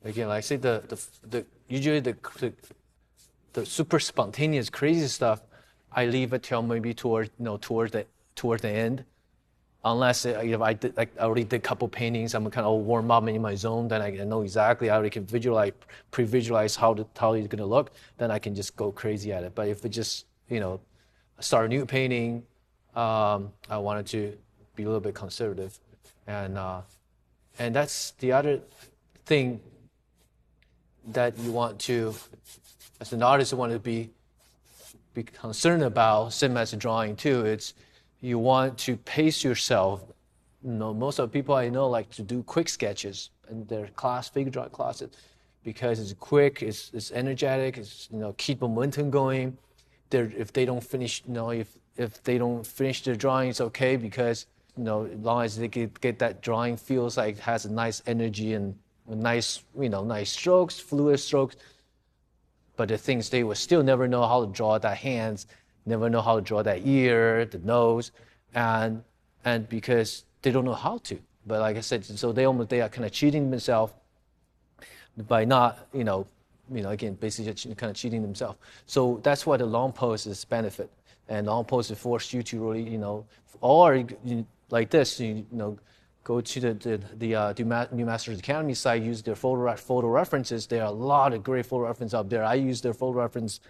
Again, like I say, the usually the super spontaneous, crazy stuff, I leave it till maybe toward the end. Unless if I did, like I already did a couple paintings, I'm kind of warm up in my zone, then I know exactly, I already can pre-visualize how it's gonna look, then I can just go crazy at it. But if it just, start a new painting, I wanted to be a little bit conservative, and that's the other thing that you want to, as an artist, you want to be concerned about, same as a drawing too. It's you want to pace yourself. Most of the people I know like to do quick sketches in their figure drawing classes because it's quick, it's energetic, it's keep momentum going. If they don't finish, if they don't finish their drawing, it's okay because as long as they get that drawing feels like it has a nice energy and nice nice strokes, fluid strokes. But the things they will still never know how to draw that hands, never know how to draw that ear, the nose, and because they don't know how to. But like I said, so they are kind of cheating themselves by not, again, basically kind of cheating themselves. So that's why the long pose is benefit, and long pose force you to really, or like this, go to the New Masters Academy site, use their photo references. There are a lot of great photo references out there. I use their photo reference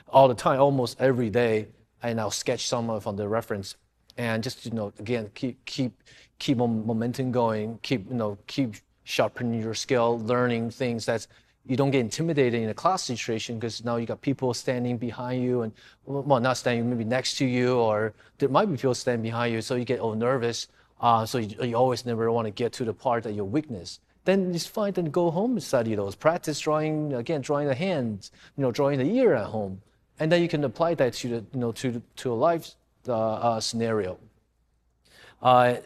all the time, almost every day, and I'll sketch some from the reference, and just again keep momentum going, keep sharpening your skill, learning things that you don't get intimidated in a class situation because now you got people standing behind you and not standing, maybe next to you, or there might be people standing behind you, so you get all nervous. So you always never want to get to the part that your weakness. Then it's fine. Then go home and study those. Practice drawing again, drawing the hands, drawing the ear at home, and then you can apply that to to a life scenario.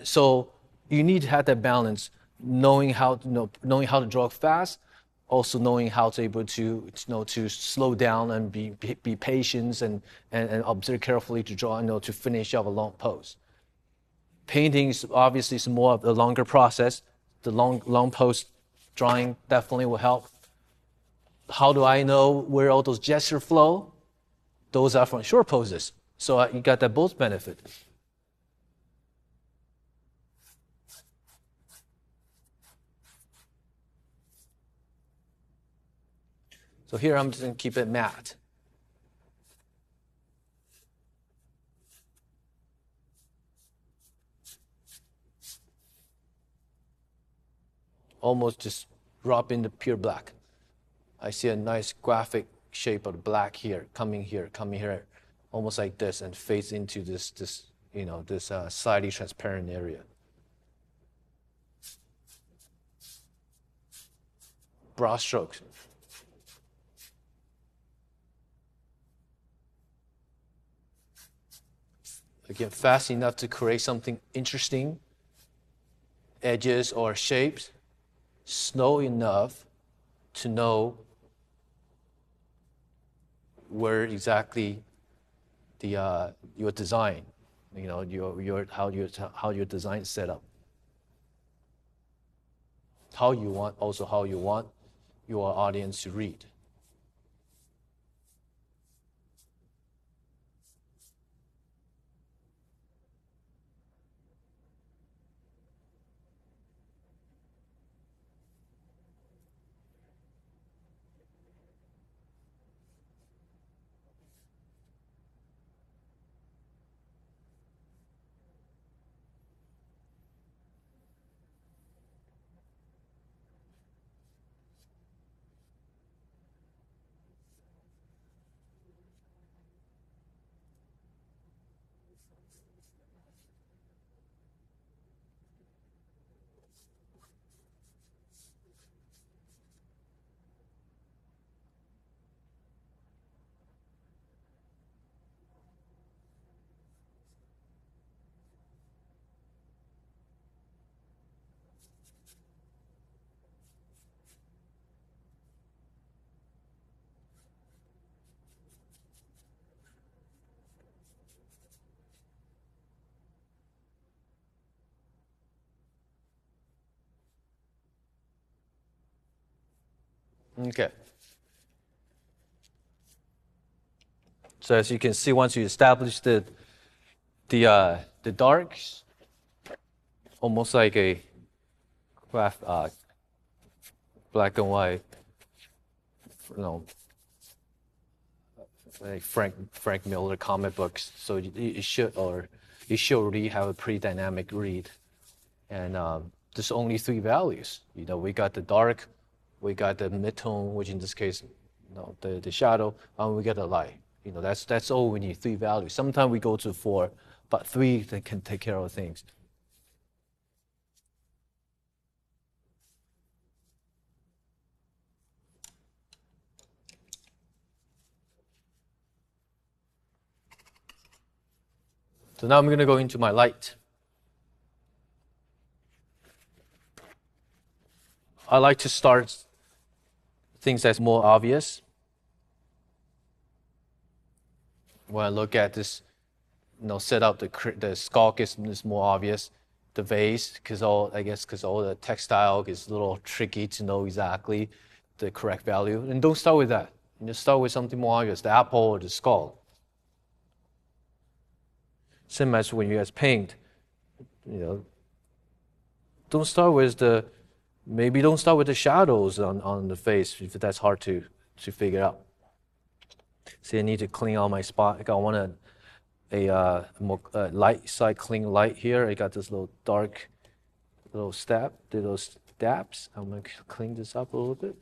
So you need to have that balance, knowing how to draw fast, also knowing how to able to slow down and be patient and observe carefully to draw to finish off a long pose. Painting is obviously more of a longer process. The long pose drawing definitely will help. How do I know where all those gestures flow? Those are from short poses. So you got that both benefit. So here I'm just going to keep it matte. Almost just drop in the pure black. I see a nice graphic shape of the black here, coming here, almost like this, and fades into this slightly transparent area. Broad strokes. Again, fast enough to create something interesting, edges or shapes, slow enough to know where exactly your design, how your design is set up, how you want your audience to read. Okay. So as you can see, once you establish the darks, almost like a graph, black and white, you know, like Frank Miller comic books. So it should already have a pretty dynamic read, and there's only three values. We got the dark, we got the midtone, which in this case, the shadow, and we got the light. That's all we need. Three values. Sometimes we go to four, but three that can take care of things. So now I'm going to go into my light. I like to start things that's more obvious. When I look at this, set up the skulk is more obvious. The vase, because all the textile is a little tricky to know exactly the correct value. And don't start with that. Just start with something more obvious, the apple or the skull. Same as when you guys paint, don't start with don't start with the shadows on the face if that's hard to figure out. See, I need to clean all my spot. I want a more light side, clean light here. I got this little dark little stabs. I'm gonna clean this up a little bit.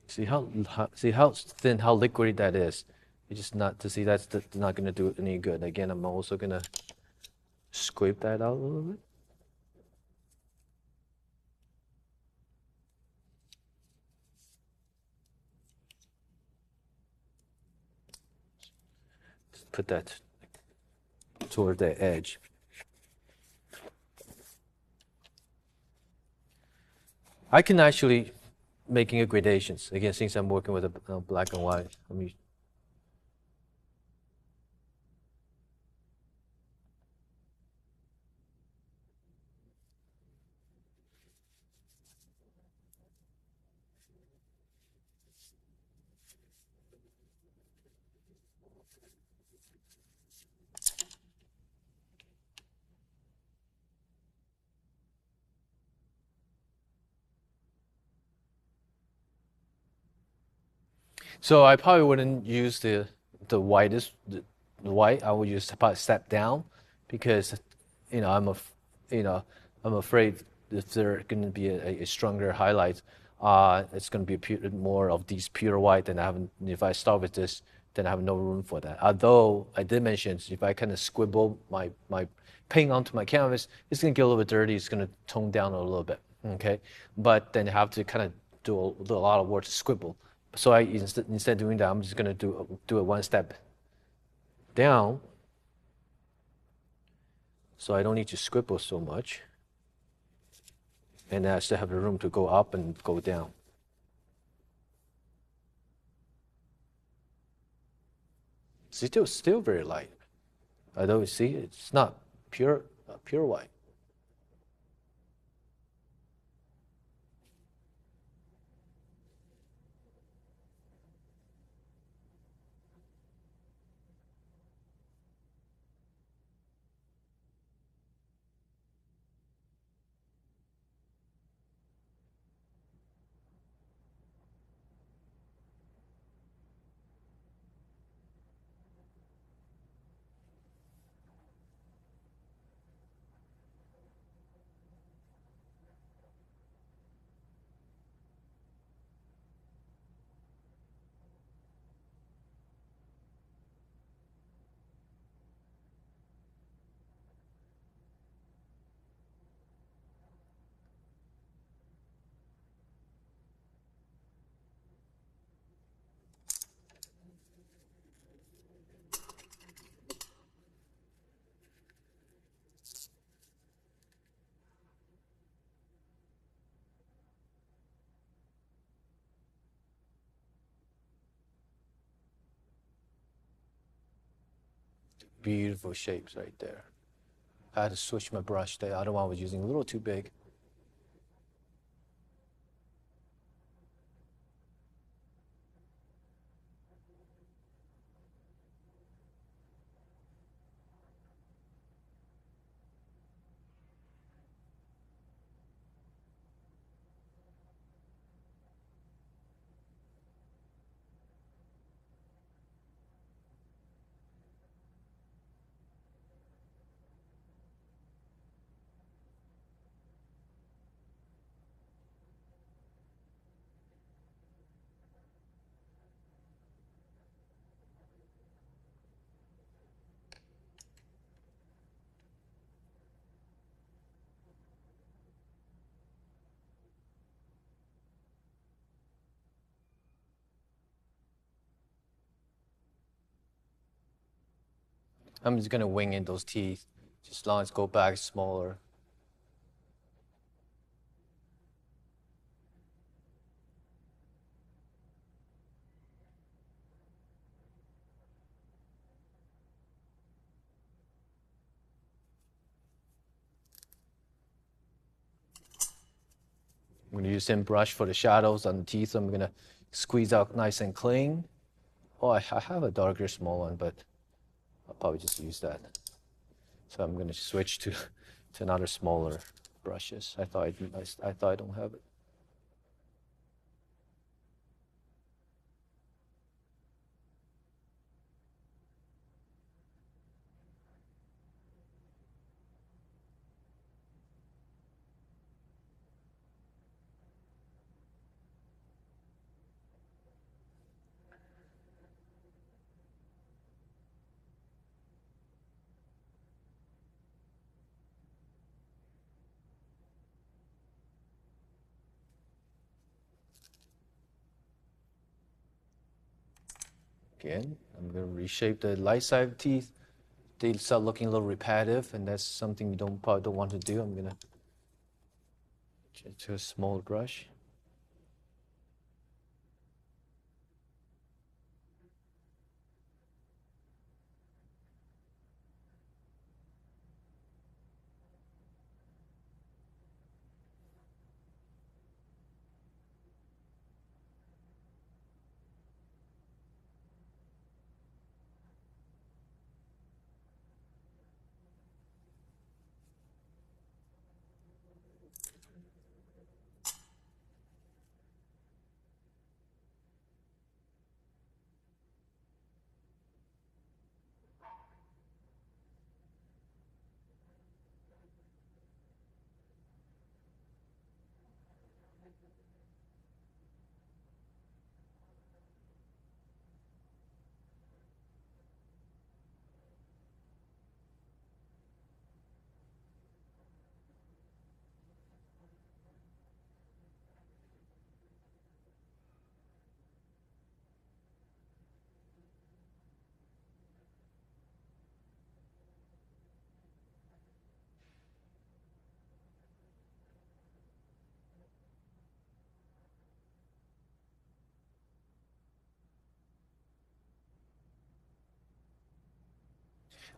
See how thin, how liquidy that is. It's just not to see that's not gonna do it any good. Again, I'm also gonna scrape that out a little bit. Just put that toward the edge. I can actually making a gradations. Again, since I'm working with a black and white, let me. So I probably wouldn't use the whitest the white. I would use about step down because I'm afraid if there going to be a stronger highlight, it's going to be more of these pure white. And if I start with this, then I have no room for that. Although I did mention if I kind of scribble my paint onto my canvas, it's going to get a little bit dirty. It's going to tone down a little bit. Okay, but then you have to kind of do a lot of work to scribble. So instead of doing that, I'm just going to do it one step down. So I don't need to scribble so much. And I still have the room to go up and go down. Still very light. Although you see, it's not pure white. beautiful shapes right there. I had to switch my brush. The other one was using a little too big. I'm just gonna wing in those teeth. Just as long as go back smaller. I'm gonna use the same brush for the shadows on the teeth. I'm gonna squeeze out nice and clean. Oh, I have a darker small one, but I'll probably just use that. So I'm gonna switch to another smaller brushes. I thought I don't have it. Again, I'm gonna reshape the light side teeth. They start looking a little repetitive, and that's something you probably don't want to do. I'm gonna change to a small brush.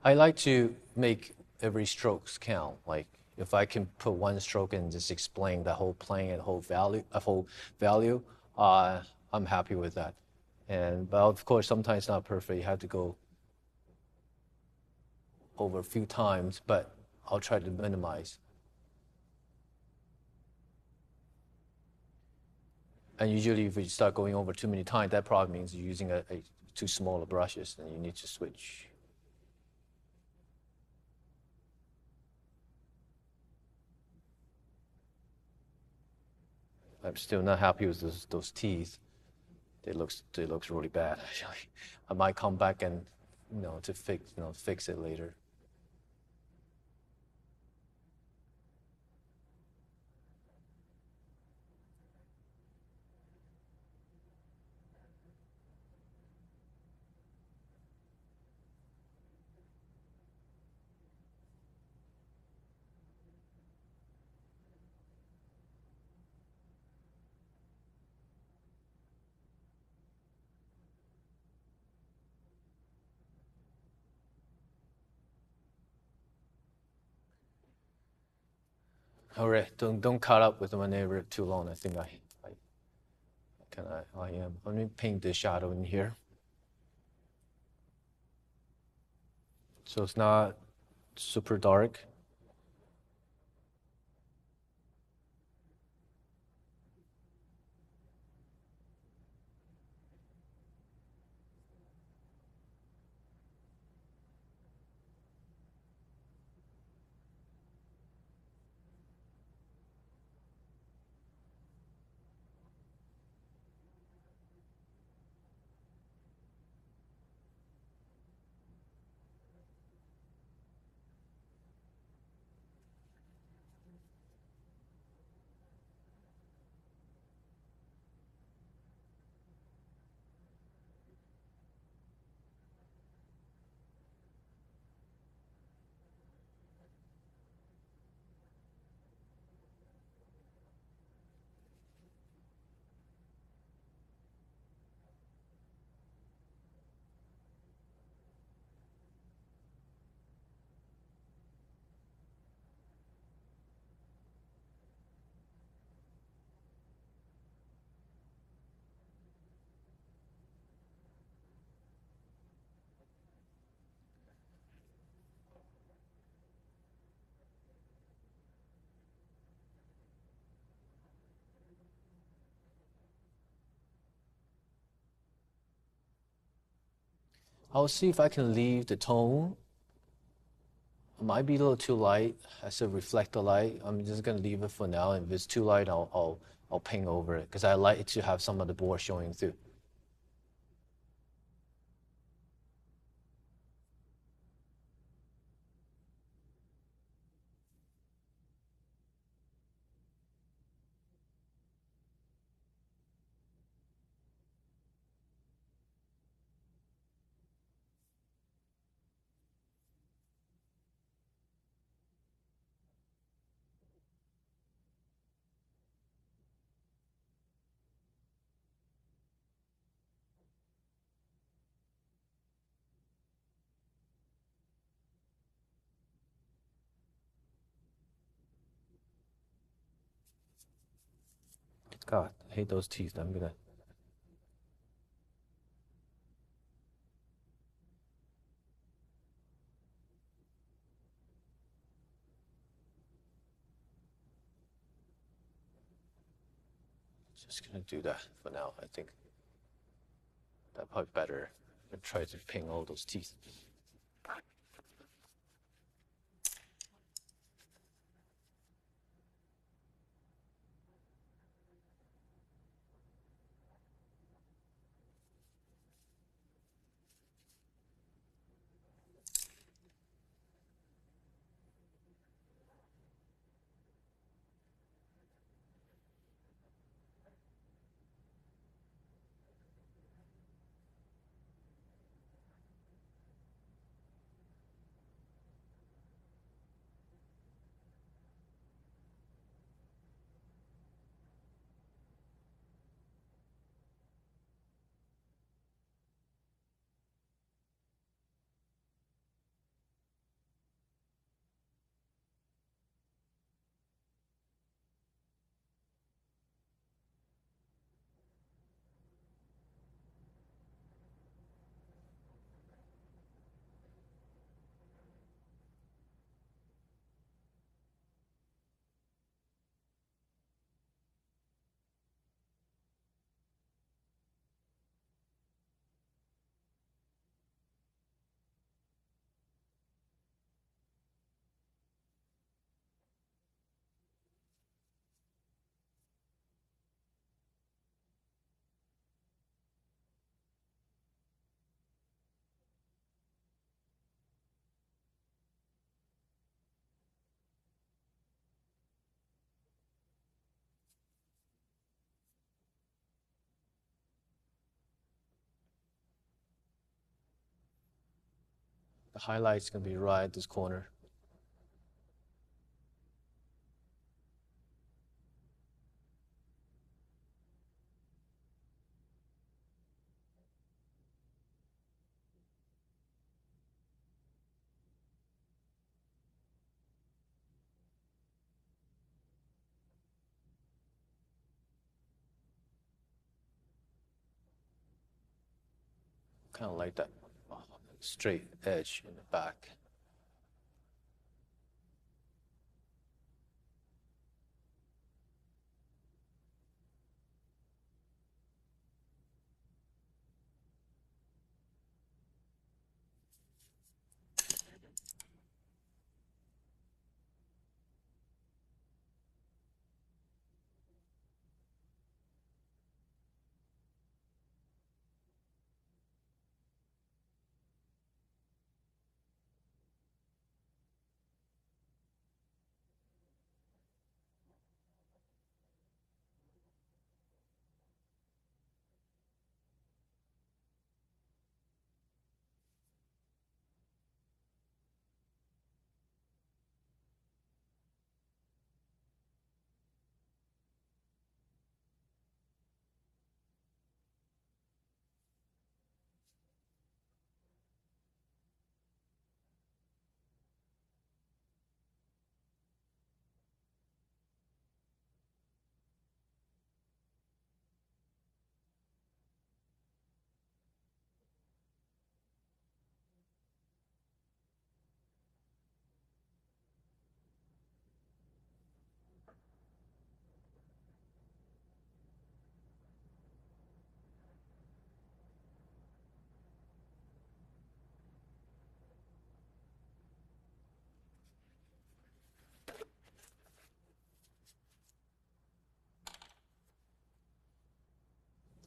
I like to make every strokes count. Like if I can put one stroke and just explain the whole plane and whole value, I'm happy with that. But of course, sometimes it's not perfect. You have to go over a few times, but I'll try to minimize. And usually, if you start going over too many times, that probably means you're using a too small of brushes, and you need to switch. I'm still not happy with those teeth. They looks really bad. Actually, I might come back and to fix it later. All right, don't cut up with my neighbor too long. I think I am. Let me paint the shadow in here. So it's not super dark. I'll see if I can leave the tone. It might be a little too light as a reflector light. I'm just gonna leave it for now. If it's too light, I'll paint over it because I like it to have some of the board showing through. God, I hate those teeth. I'm gonna just gonna do that for now. I think that probably better than try to paint all those teeth. The highlight's gonna be right this corner. kind of like that straight edge in the back.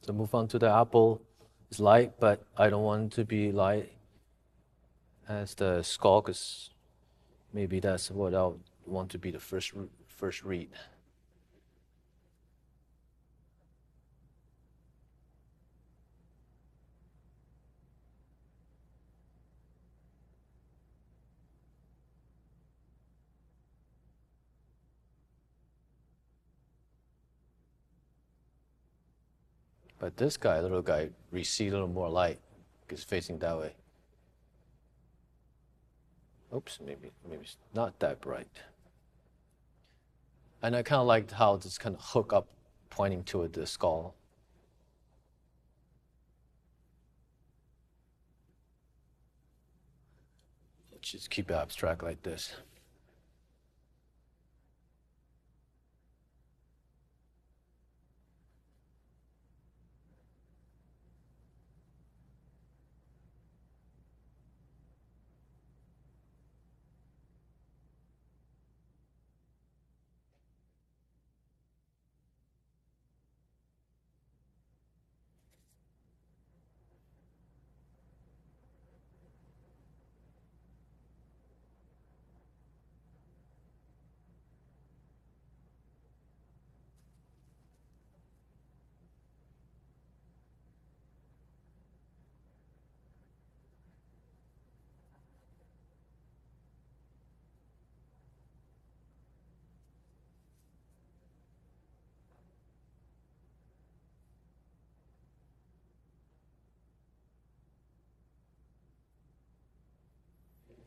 So move on to the apple. It's light, but I don't want it to be light as the skull, because maybe that's what I want to be the first read. But this guy, little guy, receives a little more light because facing that way. Oops, maybe it's not that bright. And I kind of liked how this kind of hook up pointing to the skull. Let's just keep it abstract like this.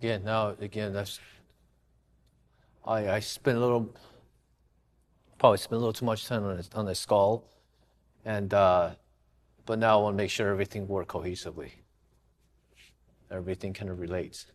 Again, that's I spent probably spent a little too much time on the skull, and but now I want to make sure everything works cohesively. Everything kind of relates.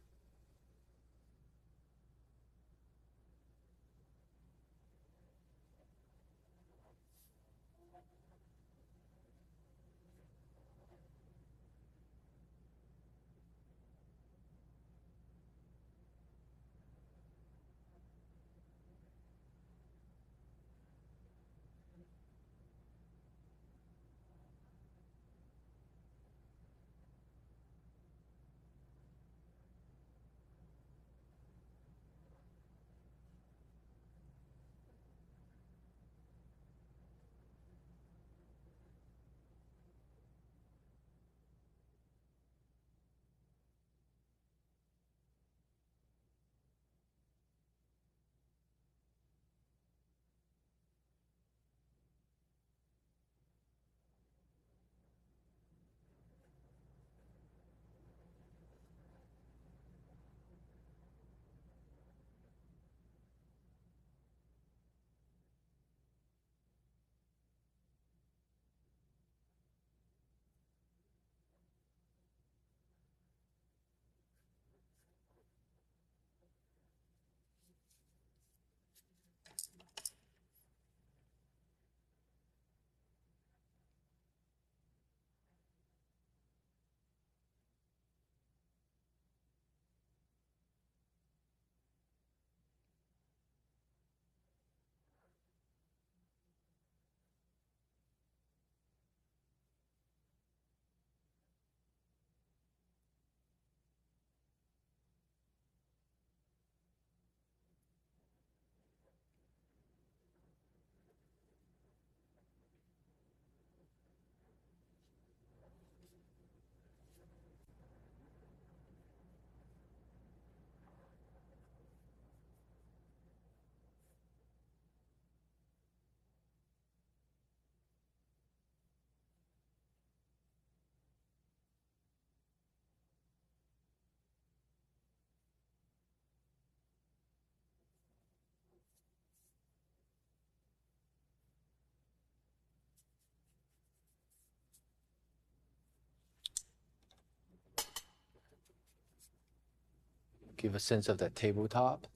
give a sense of that tabletop.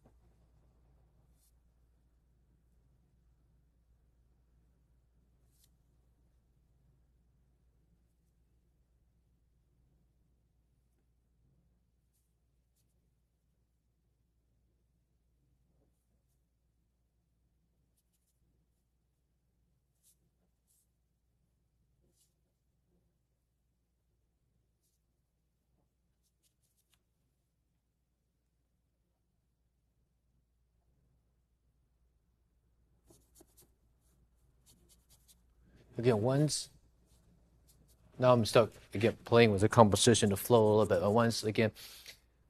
Again, now I'm stuck again playing with the composition to flow a little bit. But once again,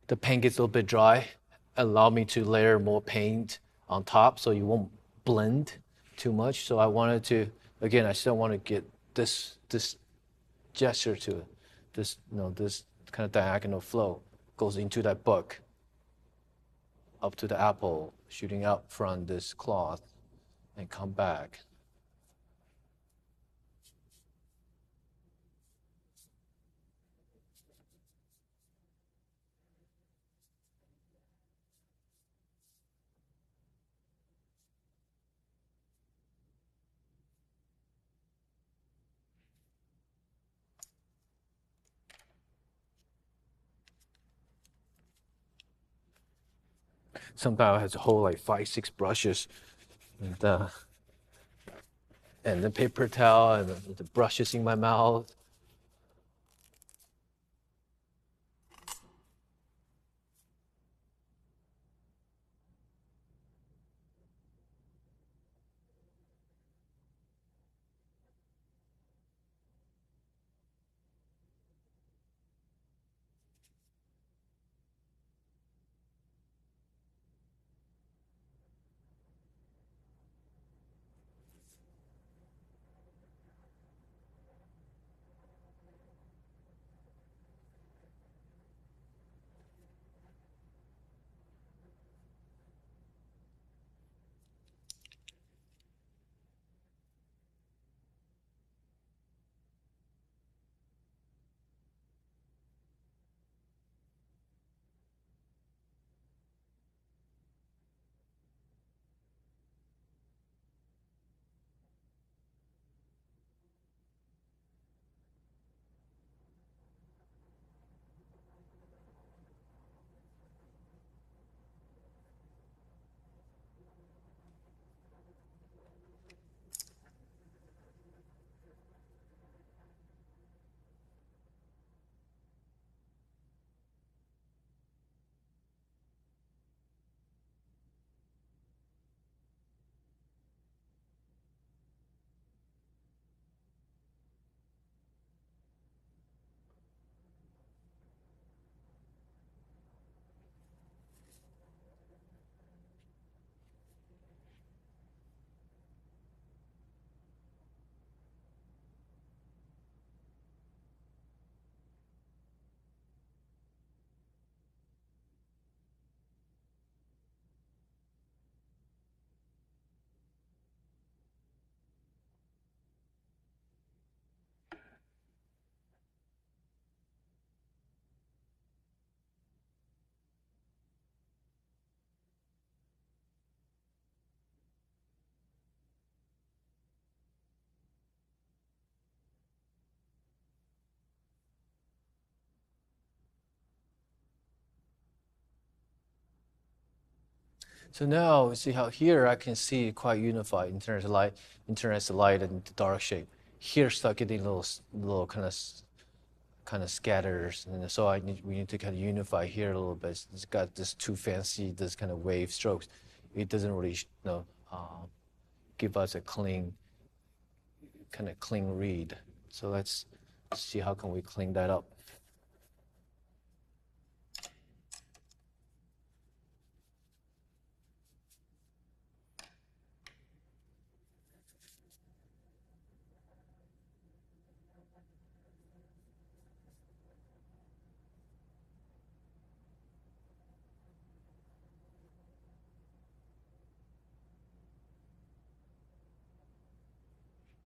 the paint gets a little bit dry, allow me to layer more paint on top so you won't blend too much. So I wanted to, again, I still want to get this gesture to it. This kind of diagonal flow goes into that book, up to the apple, shooting out from this cloth, and come back. Sometimes I have to hold like 5, 6 brushes, and the paper towel and the brushes in my mouth. So now, see how here I can see quite unified in terms of light and dark shape. Here start getting little kind of scatters, and so we need to kind of unify here a little bit. It's got this too fancy, this kind of wave strokes. It doesn't really, give us a clean read. So let's see how can we clean that up.